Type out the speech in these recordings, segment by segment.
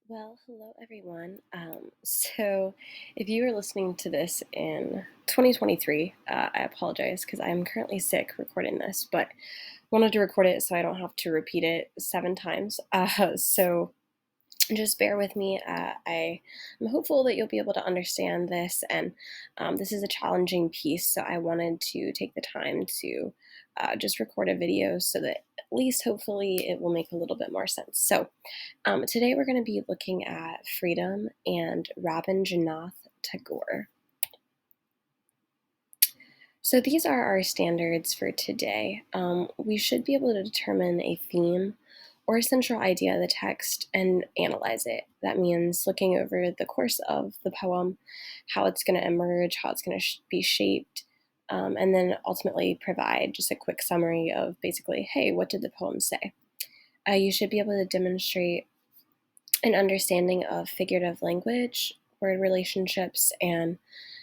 Well, hello everyone. So if you are listening to this in 2023, I apologize because I'm currently sick recording this, but wanted to record it so I don't have to repeat it 7 times. So just bear with me. I am hopeful that you'll be able to understand this, and this is a challenging piece, so I wanted to take the time to just record a video so that at least hopefully it will make a little bit more sense. So today we're going to be looking at freedom and Rabindranath Tagore. So these are our standards for today. We should be able to determine a theme or a central idea of the text and analyze it. That means looking over the course of the poem, how it's going to emerge, how it's going to be shaped, and then ultimately provide just a quick summary of basically, hey, what did the poem say? You should be able to demonstrate an understanding of figurative language, word relationships, and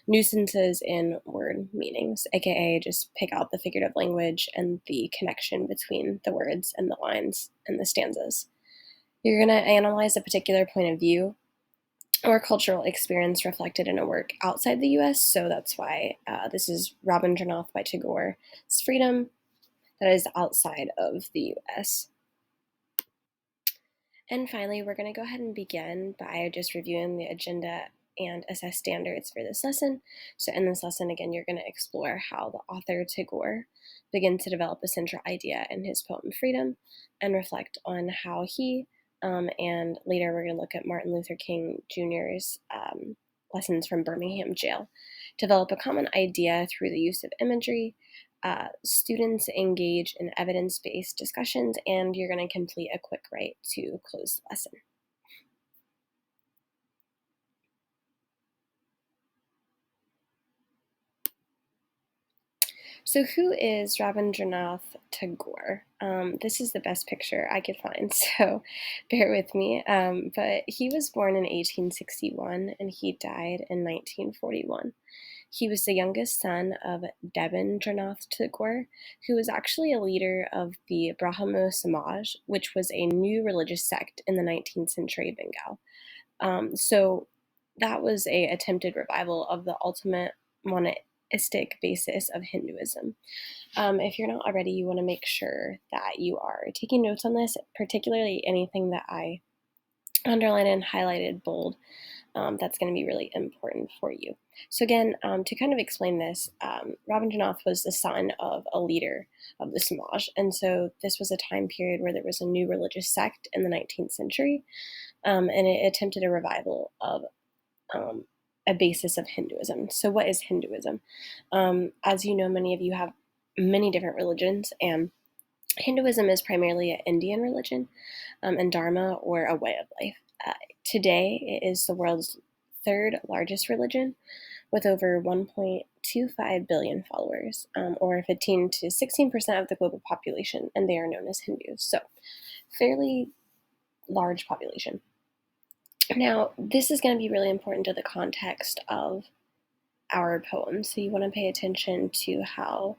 nuisances in word meanings, aka just pick out the figurative language and the connection between the words and the lines and the stanzas. You're going to analyze a particular point of view or cultural experience reflected in a work outside the US, so that's why this is Rabindranath by Tagore. It's freedom that is outside of the US. And finally, we're going to go ahead and begin by just reviewing the agenda and assess standards for this lesson. So in this lesson, again, you're going to explore how the author Tagore began to develop a central idea in his poem Freedom and reflect on how he, and later we're going to look at Martin Luther King Jr.'s lessons from Birmingham jail, develop a common idea through the use of imagery. Students engage in evidence-based discussions, and you're going to complete a quick write to close the lesson. So who is Rabindranath Tagore? This is the best picture I could find, so bear with me. But he was born in 1861 and he died in 1941. He was the youngest son of Rabindranath Tagore, who was actually a leader of the Brahmo Samaj, which was a new religious sect in the 19th century Bengal. So that was a attempted revival of the ultimate monotheistic basis of Hinduism. If you're not already, you want to make sure that you are taking notes on this, particularly anything that I underlined and highlighted bold. That's going to be really important for you. So again, to kind of explain this, Rabindranath was the son of a leader of the Samaj, and so this was a time period where there was a new religious sect in the 19th century, and it attempted a revival of a basis of Hinduism. So what is Hinduism? As you know, many of you have many different religions, and Hinduism is primarily an Indian religion, and Dharma, or a way of life. Today, it is the world's third largest religion with over 1.25 billion followers, or 15 to 16% of the global population, and they are known as Hindus. So, fairly large population. Now, this is going to be really important to the context of our poem, so you want to pay attention to how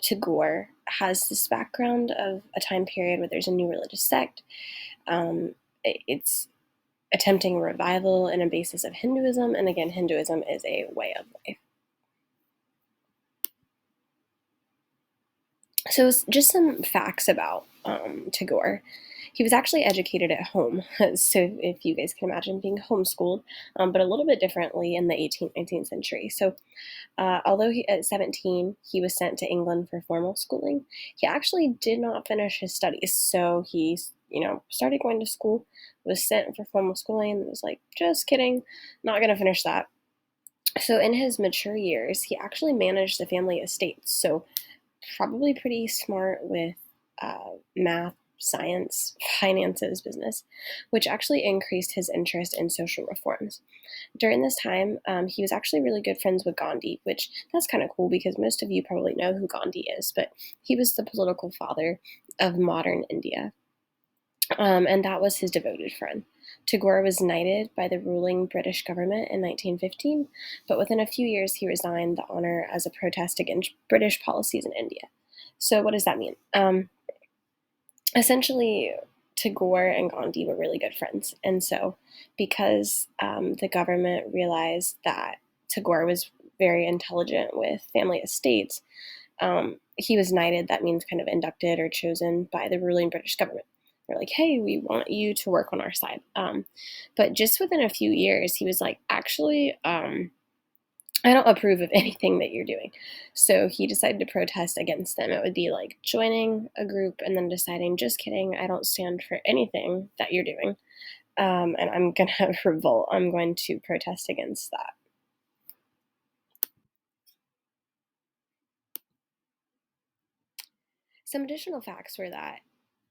Tagore has this background of a time period where there's a new religious sect. It's attempting a revival in a basis of Hinduism, and again, Hinduism is a way of life. So just some facts about Tagore. He was actually educated at home, so if you guys can imagine being homeschooled, but a little bit differently in the 18th, 19th century. So although at 17 he was sent to England for formal schooling, he actually did not finish his studies. So he, started going to school, was sent for formal schooling, and was like, just kidding, not going to finish that. So in his mature years, he actually managed the family estate. So probably pretty smart with math, science, finances, business, which actually increased his interest in social reforms. During this time, he was actually really good friends with Gandhi, which that's kind of cool because most of you probably know who Gandhi is, but he was the political father of modern India, and that was his devoted friend. Tagore was knighted by the ruling British government in 1915, but within a few years he resigned the honor as a protest against British policies in India. So what does that mean? Essentially, Tagore and Gandhi were really good friends. And so, because the government realized that Tagore was very intelligent with family estates, he was knighted. That means kind of inducted or chosen by the ruling British government. They're like, hey, we want you to work on our side. But just within a few years, he was like, actually, I don't approve of anything that you're doing. So he decided to protest against them. It would be like joining a group and then deciding, just kidding, I don't stand for anything that you're doing. And I'm going to revolt. I'm going to protest against that. Some additional facts were that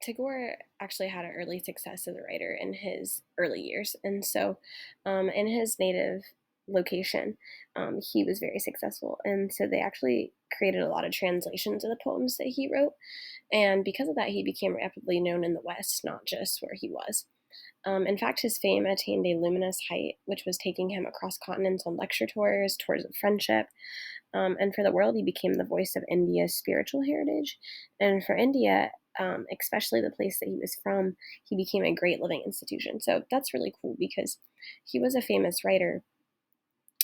Tagore actually had an early success as a writer in his early years. And so, in his native location, he was very successful. And so, they actually created a lot of translations of the poems that he wrote. And because of that, he became rapidly known in the West, not just where he was. In fact, his fame attained a luminous height, which was taking him across continents on lecture tours, tours of friendship, and for the world, he became the voice of India's spiritual heritage. And for India, especially the place that he was from, he became a great living institution. So that's really cool because he was a famous writer,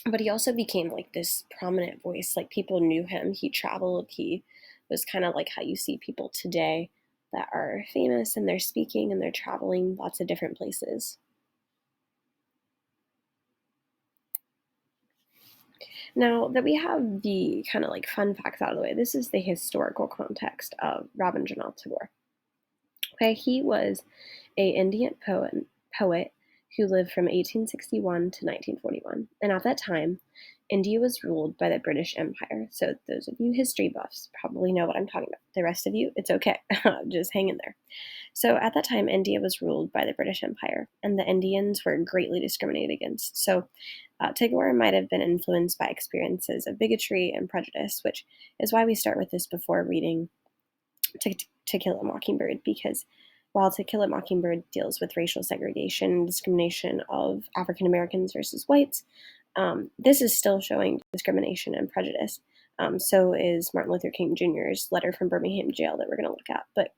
but he also became like this prominent voice. Like people knew him. He traveled. He was kind of like how you see people today that are famous and they're speaking and they're traveling lots of different places. Now that we have the kind of like fun facts out of the way, this is the historical context of Rabindranath Tagore. Okay, he was a Indian poet who lived from 1861 to 1941, and at that time, India was ruled by the British Empire. So those of you history buffs probably know what I'm talking about. The rest of you, it's okay, just hang in there. So at that time, India was ruled by the British Empire, and the Indians were greatly discriminated against. So Tagore might have been influenced by experiences of bigotry and prejudice, which is why we start with this before reading To Kill a Mockingbird, because while To Kill a Mockingbird deals with racial segregation and discrimination of African Americans versus whites, this is still showing discrimination and prejudice. So is Martin Luther King Jr.'s letter from Birmingham jail that we're going to look at. But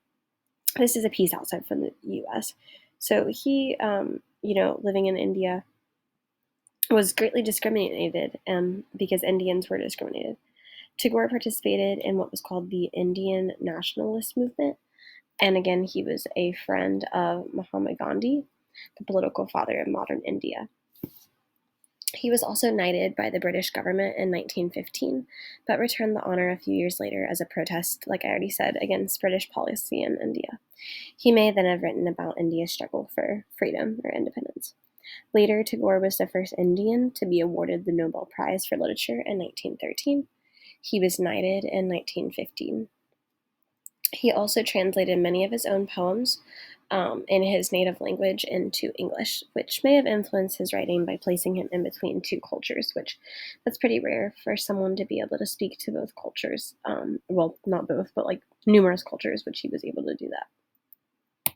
this is a piece outside from the U.S. So he, living in India, was greatly discriminated because Indians were discriminated. Tagore participated in what was called the Indian nationalist movement. And again, he was a friend of Mahatma Gandhi, the political father of modern India. He was also knighted by the British government in 1915, but returned the honor a few years later as a protest, like I already said, against British policy in India. He may then have written about India's struggle for freedom or independence. Later, Tagore was the first Indian to be awarded the Nobel Prize for Literature in 1913. He was knighted in 1915. He also translated many of his own poems in his native language into English, which may have influenced his writing by placing him in between two cultures, which that's pretty rare for someone to be able to speak to both cultures. Well, not both, but like numerous cultures, which he was able to do that.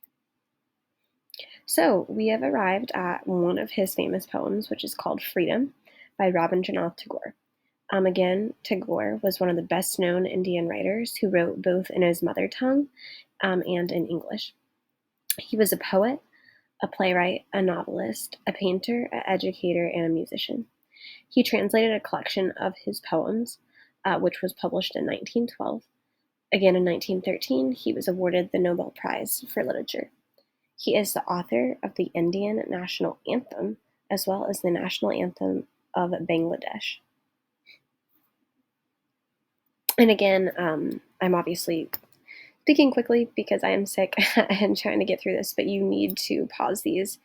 So we have arrived at one of his famous poems, which is called Freedom by Rabindranath Tagore. Again, Tagore was one of the best known Indian writers who wrote both in his mother tongue and in English. He was a poet, a playwright, a novelist, a painter, an educator, and a musician. He translated a collection of his poems, which was published in 1912. Again, in 1913, he was awarded the Nobel Prize for Literature. He is the author of the Indian national anthem, as well as the national anthem of Bangladesh. And again, I'm obviously speaking quickly because I am sick and trying to get through this, but you need to pause these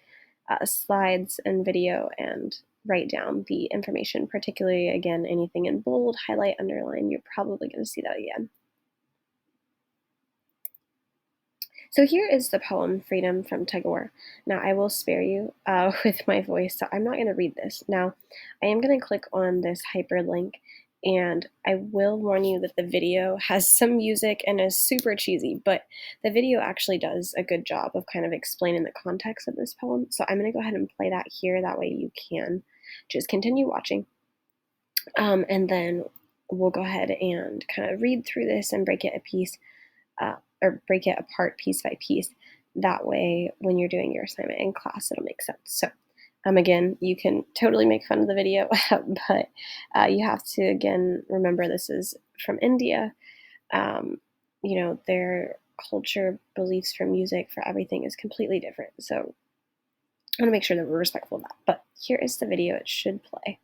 slides and video and write down the information, particularly, again, anything in bold, highlight, underline. You're probably going to see that again. So here is the poem Freedom from Tagore. Now I will spare you with my voice, so I'm not going to read this. Now I am going to click on this hyperlink, and I will warn you that the video has some music and is super cheesy, but the video actually does a good job of kind of explaining the context of this poem. So I'm going to go ahead and play that here. That way you can just continue watching. And then we'll go ahead and kind of read through this and break it a piece or break it apart piece by piece. that way, when you're doing your assignment in class, it'll make sense. So, again, you can totally make fun of the video, but you have to, again, remember this is from India. Their culture, beliefs for music, for everything is completely different. So I want to make sure that we're respectful of that. But here is the video. It should play.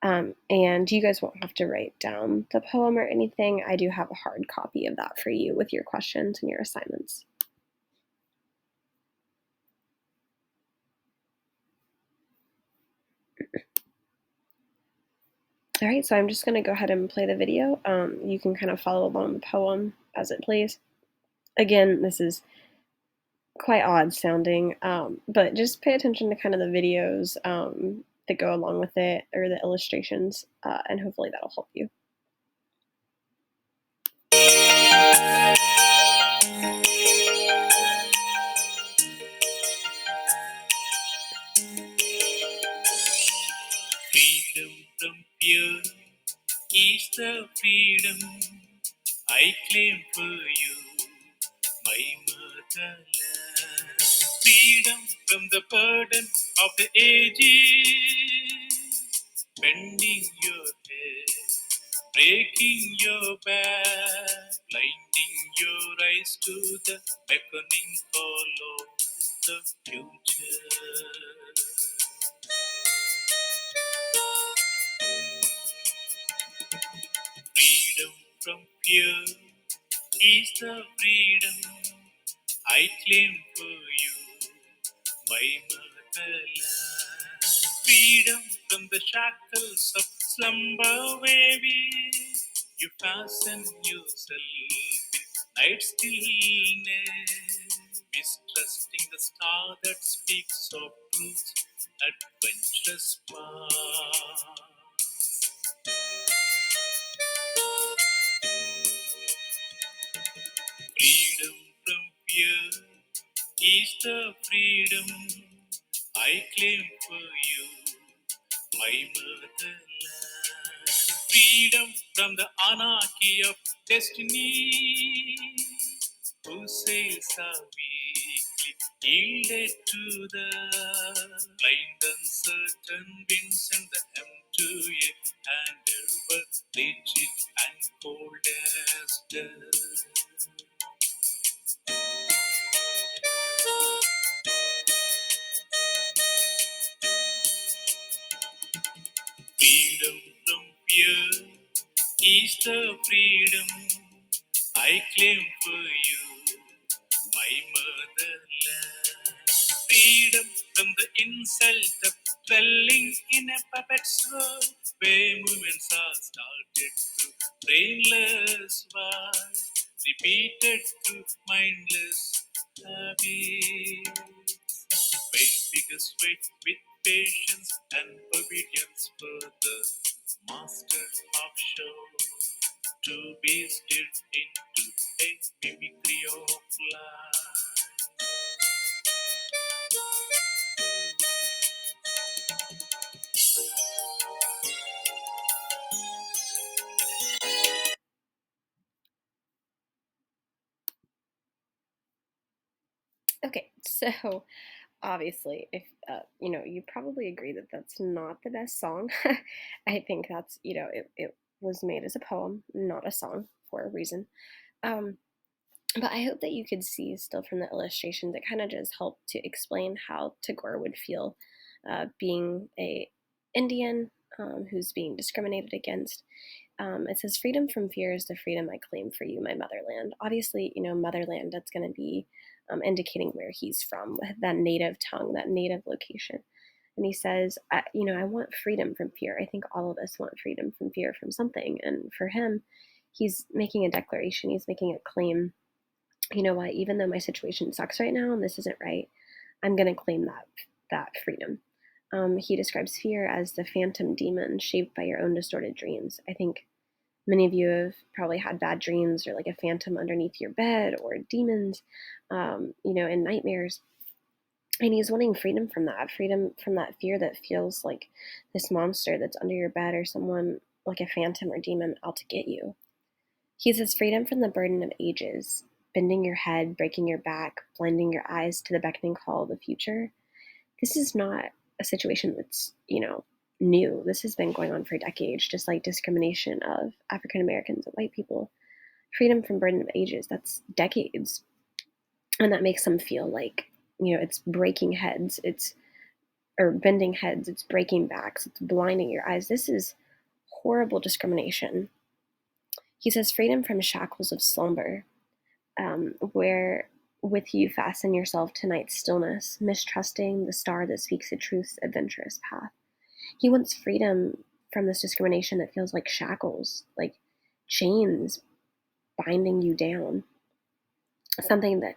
And you guys won't have to write down the poem or anything. I do have a hard copy of that for you with your questions and your assignments. All right, so I'm just going to go ahead and play the video. You can kind of follow along the poem as it plays. Again, this is quite odd sounding, but just pay attention to kind of the videos that go along with it, or the illustrations, and hopefully that'll help you. Freedom from fear is the freedom I claim for you, my motherland. Freedom from the burden of the ages, bending your head, breaking your back, blinding your eyes to the beckoning call of the future. Freedom from fear is the freedom I claim for you, my motherland. Freedom from the shackles of slumber waving, you fasten yourself in night stillness, mistrusting the star that speaks of truth, adventurous path. Freedom from fear is the freedom I claim for you, my motherland. Freedom from the anarchy of destiny, whose sails are weakly yielded to the blind, uncertain winds and the empty and ever rigid and cold as death. Freedom from fear is the freedom I claim for you, my motherland. Freedom from the insult of dwelling in a puppet's world, where movements are started through brainless words, repeated through mindless habits. Wait, figures wait with patience and obedience for the master of show, to be stirred into a mimicry of life. Okay, so obviously, if you probably agree that that's not the best song. I think that's it was made as a poem, not a song, for a reason. Um, but I hope that you could see still from the illustrations, it kind of just helped to explain how Tagore would feel being a Indian who's being discriminated against. It says, freedom from fear is the freedom I claim for you, my motherland. Obviously, motherland, that's going to be indicating where he's from, that native tongue, that native location. And he says, I want freedom from fear. I think all of us want freedom from fear from something. And for him, he's making a declaration, he's making a claim. You know what, even though my situation sucks right now and this isn't right, I'm going to claim that freedom. He describes fear as the phantom demon shaped by your own distorted dreams. I think many of you have probably had bad dreams, or like a phantom underneath your bed, or demons, in nightmares. And he's wanting freedom from that fear that feels like this monster that's under your bed, or someone like a phantom or demon out to get you. He says freedom from the burden of ages. bending your head, breaking your back, blinding your eyes to the beckoning call of the future. This is not a situation that's, new. This has been going on for decades, just like discrimination of African Americans and white people. Freedom from burden of ages, that's decades. And that makes them feel like, it's breaking heads, it's or bending heads, it's breaking backs, it's blinding your eyes. This is horrible discrimination. He says freedom from shackles of slumber, where with you fasten yourself to night's stillness, mistrusting the star that speaks the truth's adventurous path. He wants freedom from this discrimination that feels like shackles, like chains binding you down, something that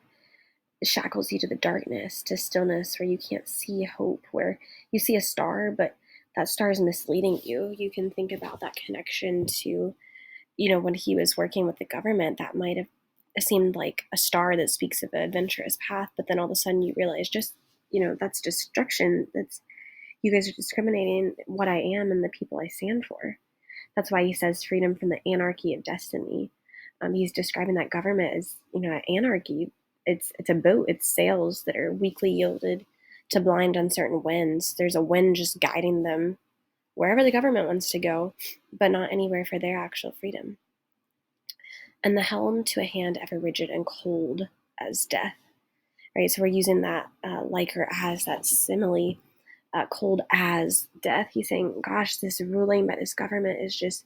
shackles you to the darkness, to stillness where you can't see hope, where you see a star, but that star is misleading you. You can think about that connection to, when he was working with the government, that might have seemed like a star that speaks of an adventurous path, but then all of a sudden you realize that's destruction. That's you guys are discriminating what I am and the people I stand for. That's why he says freedom from the anarchy of destiny. He's describing that government as, anarchy. It's a boat. It's sails that are weakly yielded to blind, uncertain winds. There's a wind just guiding them wherever the government wants to go, but not anywhere for their actual freedom. And the helm to a hand ever rigid and cold as death. Right. So we're using that like or as, that simile, cold as death. He's saying, gosh, this ruling by this government is just,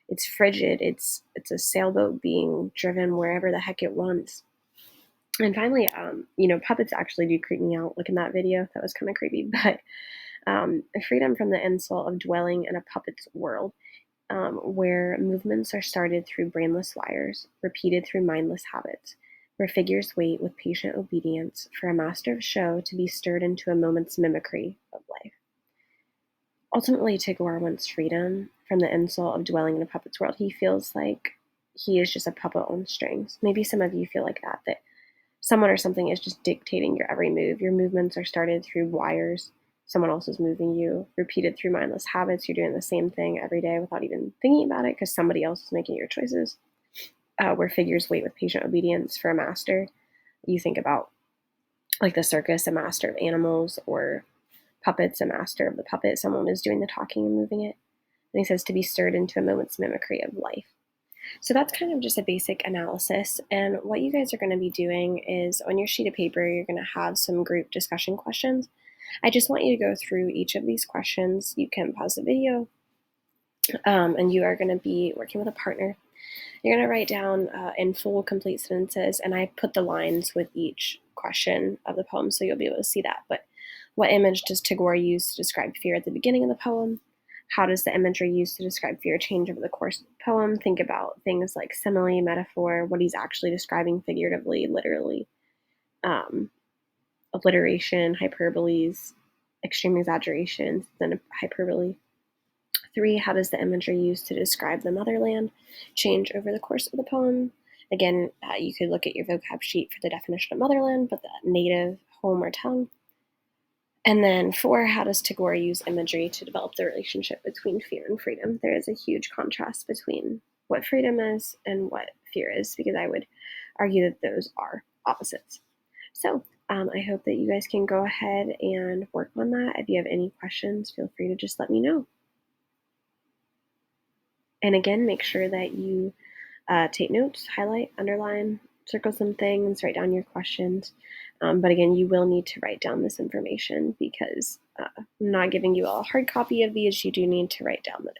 it's frigid. It's a sailboat being driven wherever the heck it wants. And finally, puppets actually do creep me out. Look in that video, that was kind of creepy. But freedom from the insult of dwelling in a puppet's world, where movements are started through brainless wires, repeated through mindless habits, where figures wait with patient obedience for a master of show to be stirred into a moment's mimicry of life. Ultimately, Tagore wants freedom from the insult of dwelling in a puppet's world. He feels like he is just a puppet on strings. Maybe some of you feel like that someone or something is just dictating your every move. Your movements are started through wires. Someone else is moving you, repeated through mindless habits. You're doing the same thing every day without even thinking about it because somebody else is making your choices. Where figures wait with patient obedience for a master. You think about like the circus, a master of animals, or puppets, a master of the puppet. Someone is doing the talking and moving it. And he says to be stirred into a moment's mimicry of life. So that's kind of just a basic analysis. And what you guys are going to be doing is on your sheet of paper, you're going to have some group discussion questions. I just want you to go through each of these questions. You can pause the video, and you are going to be working with a partner. You're going to write down in full, complete sentences, and I put the lines with each question of the poem, so you'll be able to see that. But what image does Tagore use to describe fear at the beginning of the poem? How does the imagery used to describe fear change over the course of the poem? Think about things like simile, metaphor, what he's actually describing figuratively, literally, alliteration, hyperboles, extreme exaggerations, then hyperbole. 3, how does the imagery used to describe the motherland change over the course of the poem? Again, you could look at your vocab sheet for the definition of motherland, but the native, home, or tongue. And then 4, how does Tagore use imagery to develop the relationship between fear and freedom? There is a huge contrast between what freedom is and what fear is, because I would argue that those are opposites. So I hope that you guys can go ahead and work on that. If you have any questions, feel free to just let me know. And again, make sure that you take notes, highlight, underline, circle some things, write down your questions. But again, you will need to write down this information because I'm not giving you a hard copy of these. You do need to write down the